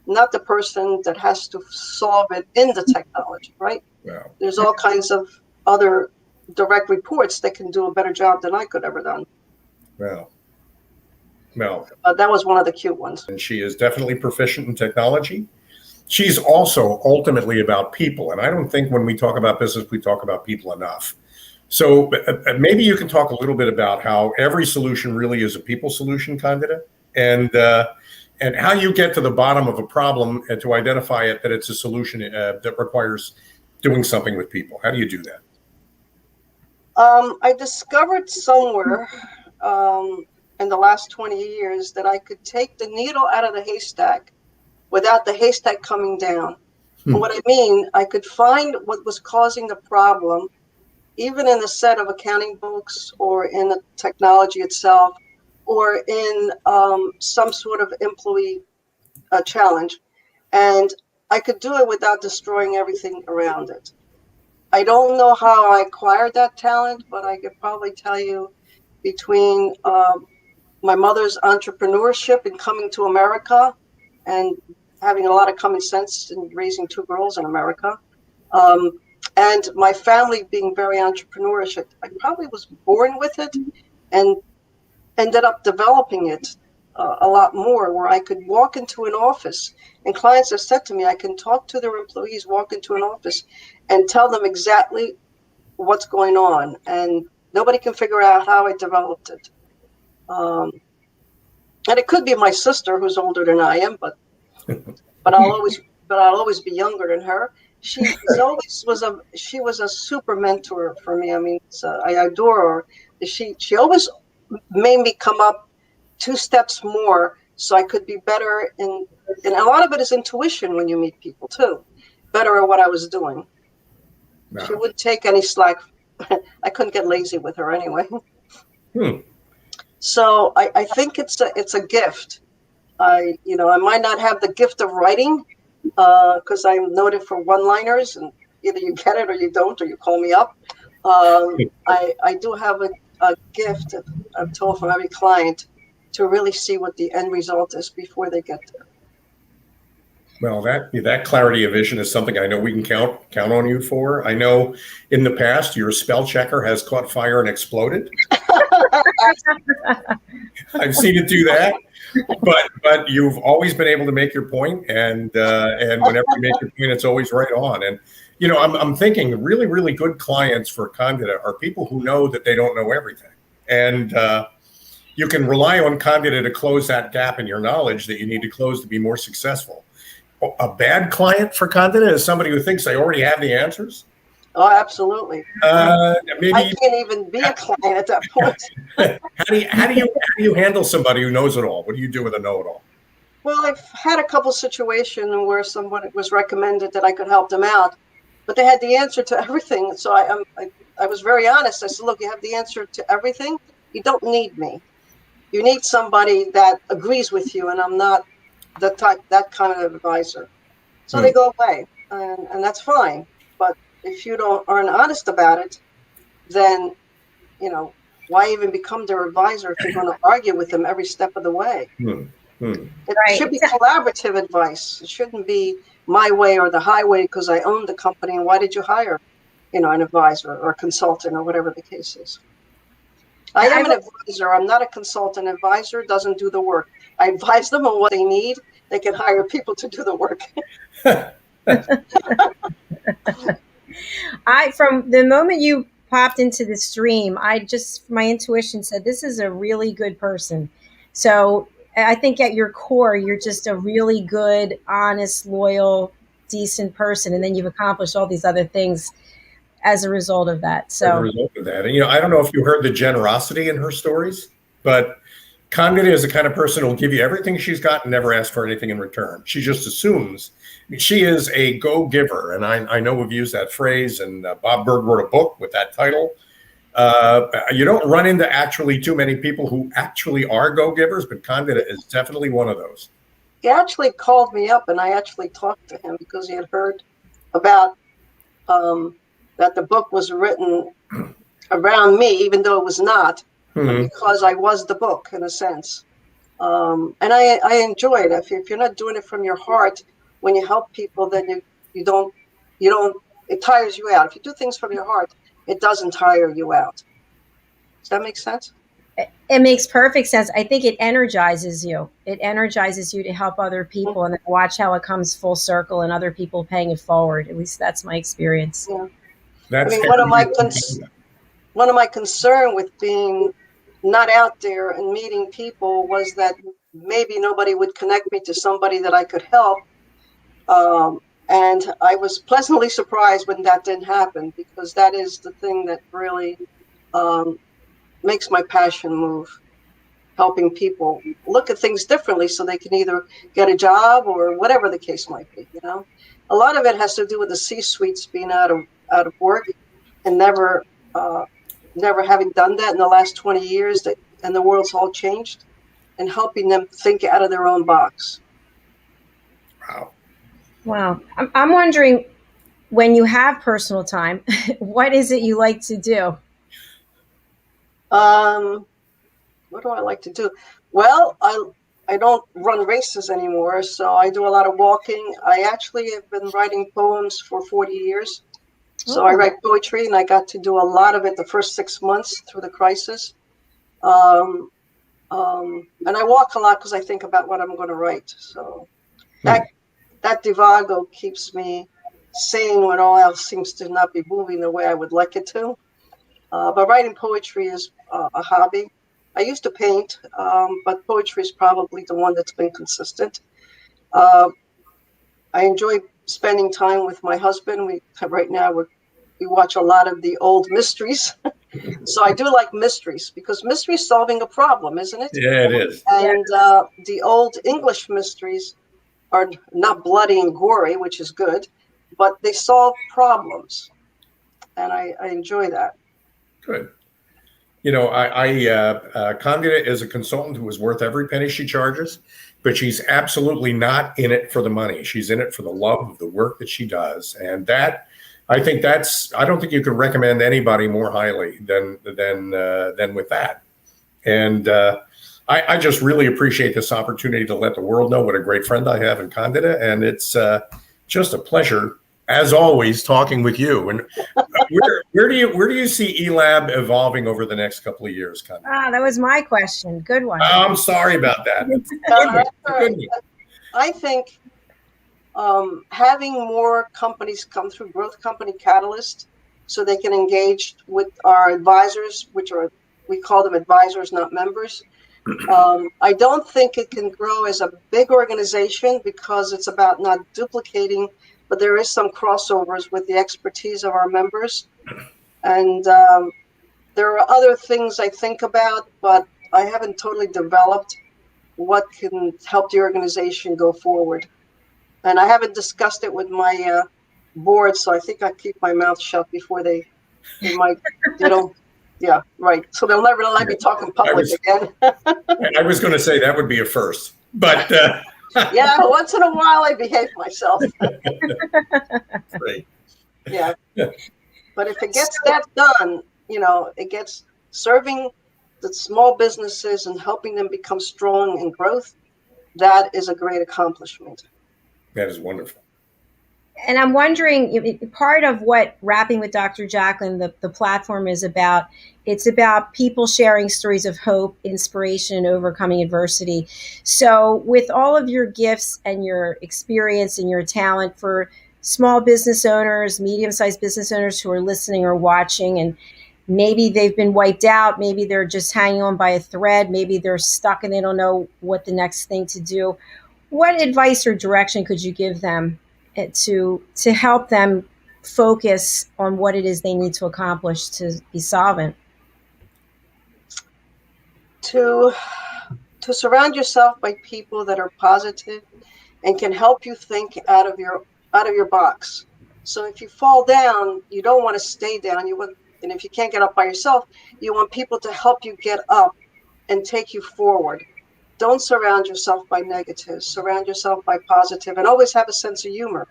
not the person that has to solve it in the technology, right? Wow. There's all kinds of other direct reports that can do a better job than I could ever done. Well, that was one of the cute ones. And she is definitely proficient in technology. She's also ultimately about people. And I don't think when we talk about business, we talk about people enough. So maybe you can talk a little bit about how every solution really is a people solution, Candida, and how you get to the bottom of a problem and to identify it that it's a solution that requires doing something with people. How do you do that? I discovered somewhere in the last 20 years that I could take the needle out of the haystack without the haystack coming down. And what I mean, I could find what was causing the problem, even in the set of accounting books or in the technology itself, or in some sort of employee challenge. And I could do it without destroying everything around it. I don't know how I acquired that talent, but I could probably tell you between my mother's entrepreneurship and coming to America and having a lot of common sense in raising two girls in America. And my family being very entrepreneurish, I probably was born with it and ended up developing it a lot more, where I could walk into an office, and clients have said to me, I can talk to their employees, walk into an office and tell them exactly what's going on, and nobody can figure out how I developed it. And it could be my sister, who's older than I am, but I'll always be younger than her. She was a super mentor for me. I mean, I adore her. She always made me come up 2 steps more so I could be better and a lot of it is intuition when you meet people too, better at what I was doing. No. She wouldn't take any slack. I couldn't get lazy with her anyway. So I think it's a gift. I might not have the gift of writing because I'm noted for one-liners, and either you get it or you don't, or you call me up. I do have a gift, I'm told from every client, to really see what the end result is before they get there. Well, that clarity of vision is something I know we can count on you for. I know in the past your spell checker has caught fire and exploded. I've seen it do that, but you've always been able to make your point, and whenever you make your point, it's always right on. And I'm thinking really, really good clients for Candida are people who know that they don't know everything, and you can rely on Candida to close that gap in your knowledge that you need to close to be more successful. A bad client for Candida is somebody who thinks they already have the answers. Oh, absolutely. Maybe I can't even be a client at that point. How do you handle somebody who knows it all? What do you do with a know-it-all? Well, I've had a couple situations where someone was recommended that I could help them out, but they had the answer to everything. So I was very honest. I said, look, you have the answer to everything. You don't need me. You need somebody that agrees with you, and I'm not that kind of advisor. So they go away, and that's fine. But if you aren't honest about it, then why even become their advisor if you're going to argue with them every step of the way? It should be collaborative advice. It shouldn't be my way or the highway because I own the company. And why did you hire, an advisor or a consultant or whatever the case is? I am an advisor. I'm not a consultant. Advisor doesn't do the work. I advise them on what they need. They can hire people to do the work. From the moment you popped into the stream, my intuition said, this is a really good person. So I think at your core, you're just a really good, honest, loyal, decent person. And then you've accomplished all these other things as a result of that. So as a result of that. And, I don't know if you heard the generosity in her stories, but Candida is the kind of person who will give you everything she's got and never ask for anything in return. She just assumes. She is a go-giver, and I know we've used that phrase, and Bob Berg wrote a book with that title. You don't run into actually too many people who actually are go-givers, but Candida is definitely one of those. He actually called me up, and I actually talked to him because he had heard about that the book was written around me, even though it was not, because I was the book in a sense. And I enjoy it. If you're not doing it from your heart, when you help people, then you don't, it tires you out. If you do things from your heart, it doesn't tire you out. Does that make sense? It makes perfect sense. I think it energizes you. It energizes you to help other people and then watch how it comes full circle and other people paying it forward. At least that's my experience. Yeah. One of my concern with being not out there and meeting people was that maybe nobody would connect me to somebody that I could help. And I was pleasantly surprised when that didn't happen, because that is the thing that really makes my passion move, helping people look at things differently so they can either get a job or whatever the case might be. A lot of it has to do with the C-suites being out of work and never having done that in the last 20 years, and the world's all changed, and helping them think out of their own box. Wow. I'm wondering, when you have personal time, what is it you like to do? What do I like to do? Well, I don't run races anymore, so I do a lot of walking. I actually have been writing poems for 40 years. So I write poetry, and I got to do a lot of it the first 6 months through the crisis. And I walk a lot because I think about what I'm going to write. So that divago keeps me sane when all else seems to not be moving the way I would like it to. But writing poetry is a hobby. I used to paint, but poetry is probably the one that's been consistent. I enjoy spending time with my husband. Right now we watch a lot of the old mysteries. So I do like mysteries because mystery is solving a problem, isn't it? Yeah, it is. And the old English mysteries are not bloody and gory, which is good, but they solve problems. And I enjoy that. Good. Candida is a consultant who is worth every penny she charges, but she's absolutely not in it for the money. She's in it for the love of the work that she does. And I don't think you can recommend anybody more highly than with that. And I just really appreciate this opportunity to let the world know what a great friend I have in Candida. And it's just a pleasure, as always, talking with you. And where do you see eLab evolving over the next couple of years, Candida? That was my question. Good one. I'm sorry about that. I think having more companies come through Growth Company Catalyst so they can engage with our advisors, we call them advisors, not members. I don't think it can grow as a big organization because it's about not duplicating, but there is some crossovers with the expertise of our members. And there are other things I think about, but I haven't totally developed what can help the organization go forward. And I haven't discussed it with my board, so I think I keep my mouth shut before they might, yeah, right. So they'll never let me talk in public again. I was going to say that would be a first, but yeah, once in a while I behave myself. Great. Yeah, but if it gets that done, it gets serving the small businesses and helping them become strong in growth. That is a great accomplishment. That is wonderful. And I'm wondering, part of what Rapping with Dr. Jacalyn, the platform is about, it's about people sharing stories of hope, inspiration, and overcoming adversity. So with all of your gifts and your experience and your talent for small business owners, medium-sized business owners who are listening or watching, and maybe they've been wiped out, maybe they're just hanging on by a thread, maybe they're stuck and they don't know what the next thing to do. What advice or direction could you give them to help them focus on what it is they need to accomplish to be solvent? To surround yourself by people that are positive and can help you think out of your box. So if you fall down, you don't want to stay down. And if you can't get up by yourself, you want people to help you get up and take you forward. Don't surround yourself by negatives. Surround yourself by positive, and always have a sense of humor.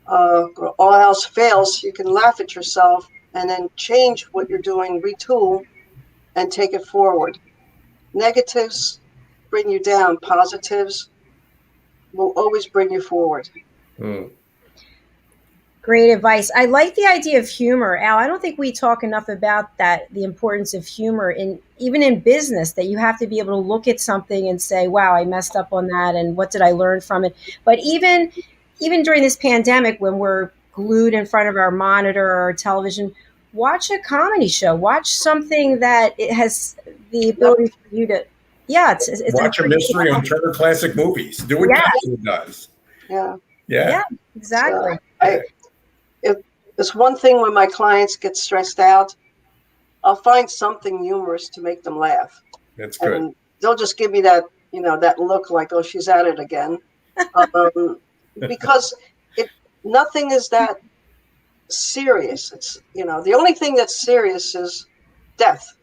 All else fails, you can laugh at yourself and then change what you're doing, retool, and take it forward. Negatives bring you down. Positives will always bring you forward. Great advice. I like the idea of humor. Al, I don't think we talk enough about that, the importance of humor, even in business, that you have to be able to look at something and say, wow, I messed up on that, and what did I learn from it? But even during this pandemic, when we're glued in front of our monitor or our television, watch a comedy show. Watch something that it has the ability for you to, it's watch a mystery on Turner Classic Movies. Do what Candida does. Yeah, exactly. So it's one thing when my clients get stressed out, I'll find something humorous to make them laugh. That's good. And they'll just give me that, that look like, oh, she's at it again. Because nothing is that serious. It's, the only thing that's serious is death.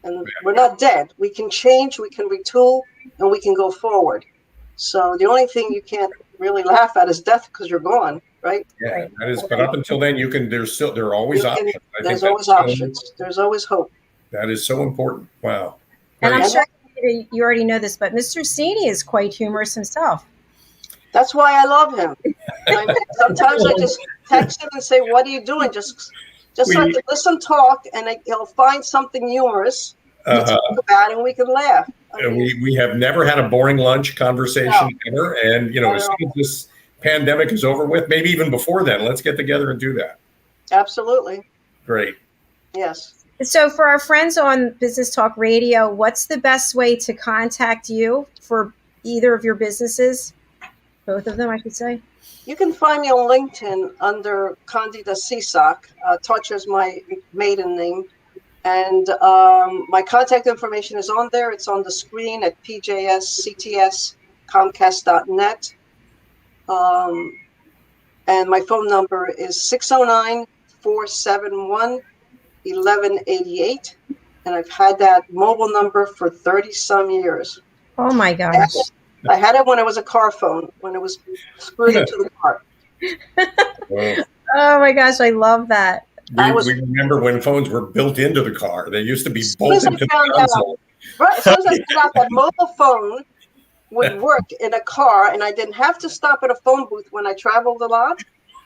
And we're not dead. We can change, we can retool, and we can go forward. So the only thing you can't really laugh at is death because you're gone, right? Yeah, that is. But up until then, there are always options. There's always options. There's always hope. That is so important. Wow. And I'm sure you already know this, but Mr. Cini is quite humorous himself. That's why I love him. Sometimes I just text him and say, "What are you doing?" Just so I can listen, talk, and he'll find something humorous to talk about, and we can laugh. We have never had a boring lunch conversation ever, and as soon as this pandemic is over with, maybe even before then, let's get together and do that. Absolutely. Great. Yes. So for our friends on Business Talk Radio, what's the best way to contact you for either of your businesses? Both of them, I should say. You can find me on LinkedIn under Candida Seasock. Touch is my maiden name. And my contact information is on there. It's on the screen at pjsctscomcast.net. And my phone number is 609-471-1188. And I've had that mobile number for 30-some years. Oh, my gosh. I had it when it was a car phone, when it was screwed into the car. Oh, my gosh. I love that. We remember when phones were built into the car. They used to be bolted to the console. Right, as soon as I found out that mobile phone would work in a car, and I didn't have to stop at a phone booth when I traveled a lot,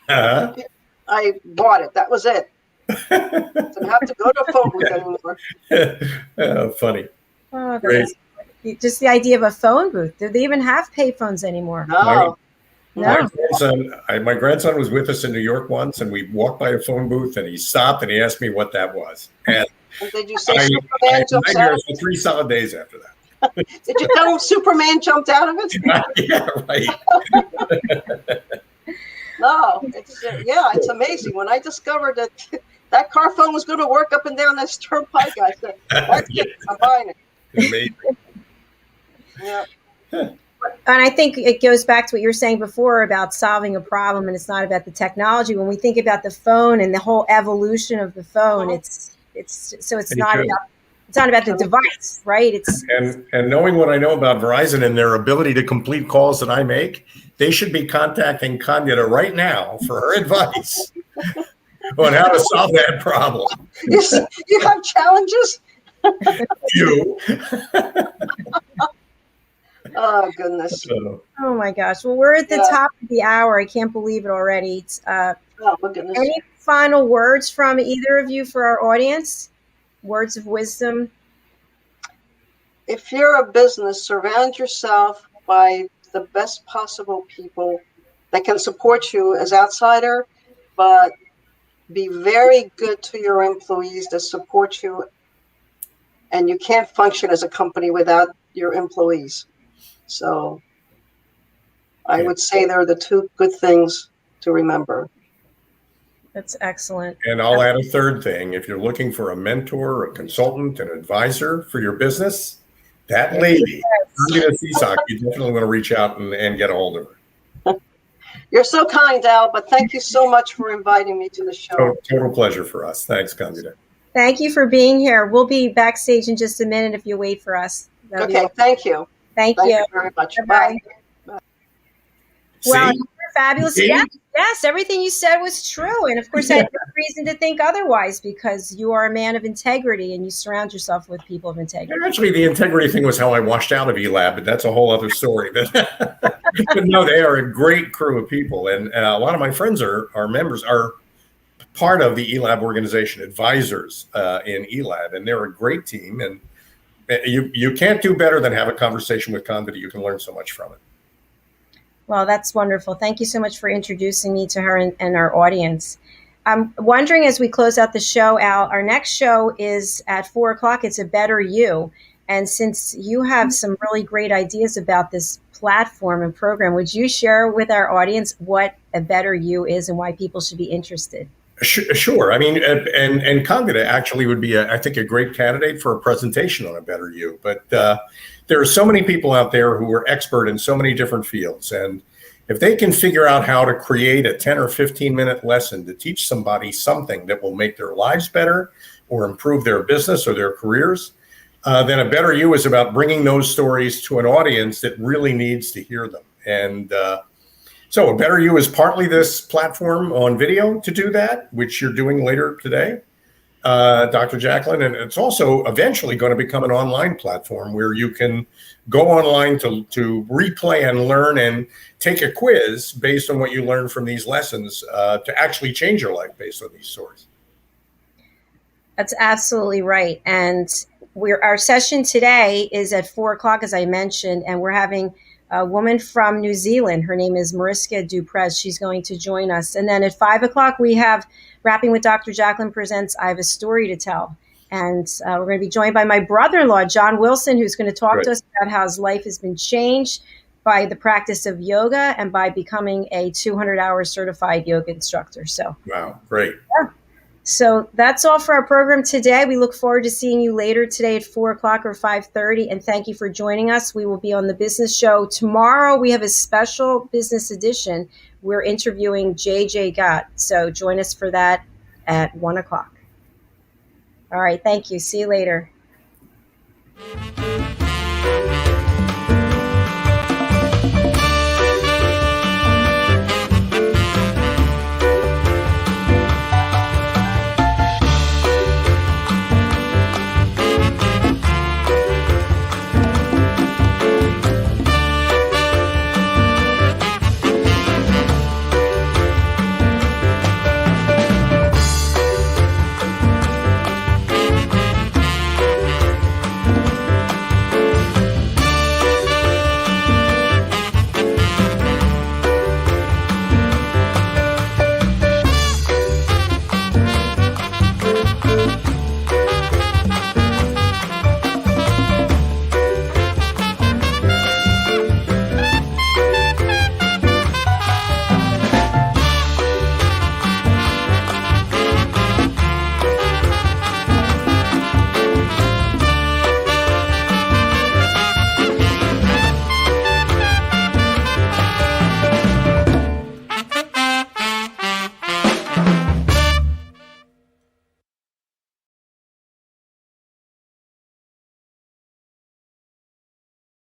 I bought it. That was it. Didn't have to go to a phone booth anymore. Funny. Oh, great. Just the idea of a phone booth. Do they even have payphones anymore? No. No. My grandson was with us in New York once, and we walked by a phone booth, and he stopped and he asked me what that was. And did you say Superman jumps out? For 3 solid days after that. Did you tell him Superman jumped out of it? Yeah, right. No, it's amazing. When I discovered that car phone was going to work up and down that turnpike, I said, "That's it. I'm buying it." Amazing. Yeah. And I think it goes back to what you were saying before about solving a problem, and it's not about the technology. When we think about the phone and the whole evolution of the phone, it's not about the device, right? And knowing what I know about Verizon and their ability to complete calls that I make, they should be contacting Candida right now for her advice on how to solve that problem. You have challenges? You. Oh, goodness. Oh, my gosh. Well, we're at the top of the hour. I can't believe it already. Oh, my goodness. Any final words from either of you for our audience? Words of wisdom? If you're a business, surround yourself by the best possible people that can support you as outsider, but be very good to your employees that support you. And you can't function as a company without your employees. So I would say they're the 2 good things to remember. That's excellent. And I'll add a third thing. If you're looking for a mentor, a consultant, an advisor for your business, that lady, Candida Seasock, you definitely want to reach out and get a hold of her. You're so kind, Al, but thank you so much for inviting me to the show. Total pleasure for us. Thanks, Candida. Thank you for being here. We'll be backstage in just a minute if you wait for us. Okay, thank you. Thank you very much. Bye. Bye. Well, you're fabulous. Yes, everything you said was true. And of course, I had no reason to think otherwise because you are a man of integrity and you surround yourself with people of integrity. Actually, the integrity thing was how I washed out of eLab, but that's a whole other story. But no, they are a great crew of people. And a lot of my friends are members, are part of the eLab organization, advisors in eLab. And they're a great team. And you can't do better than have a conversation with Candida. You can learn so much from it. Well, that's wonderful. Thank you so much for introducing me to her and our audience. I'm wondering as we close out the show, Al, our next show is at 4:00. It's A Better You. And since you have some really great ideas about this platform and program, would you share with our audience what A Better You is and why people should be interested? Sure. I mean, and Candida actually would be, I think, a great candidate for a presentation on A Better You. But there are so many people out there who are expert in so many different fields. And if they can figure out how to create a 10 or 15-minute lesson to teach somebody something that will make their lives better or improve their business or their careers, then A Better You is about bringing those stories to an audience that really needs to hear them. And so A Better You is partly this platform on video to do that, which you're doing later today. Dr. Jacalyn, and it's also eventually going to become an online platform where you can go online to replay and learn and take a quiz based on what you learn from these lessons to actually change your life based on these stories. That's absolutely right. And our session today is at 4:00, as I mentioned, and we're having a woman from New Zealand. Her name is Mariska Duprez. She's going to join us. And then at 5:00, we have Wrapping with Dr. Jacalyn presents I Have a Story to Tell. And we're going to be joined by my brother-in-law, John Wilson, who's going to talk to us about how his life has been changed by the practice of yoga and by becoming a 200-hour certified yoga instructor. So, wow, great. Yeah. So that's all for our program today. We look forward to seeing you later today at 4:00 or 5:30. And thank you for joining us. We will be on the business show tomorrow. We have a special business edition. We're interviewing JJ Gott. So join us for that at 1:00. All right. Thank you. See you later.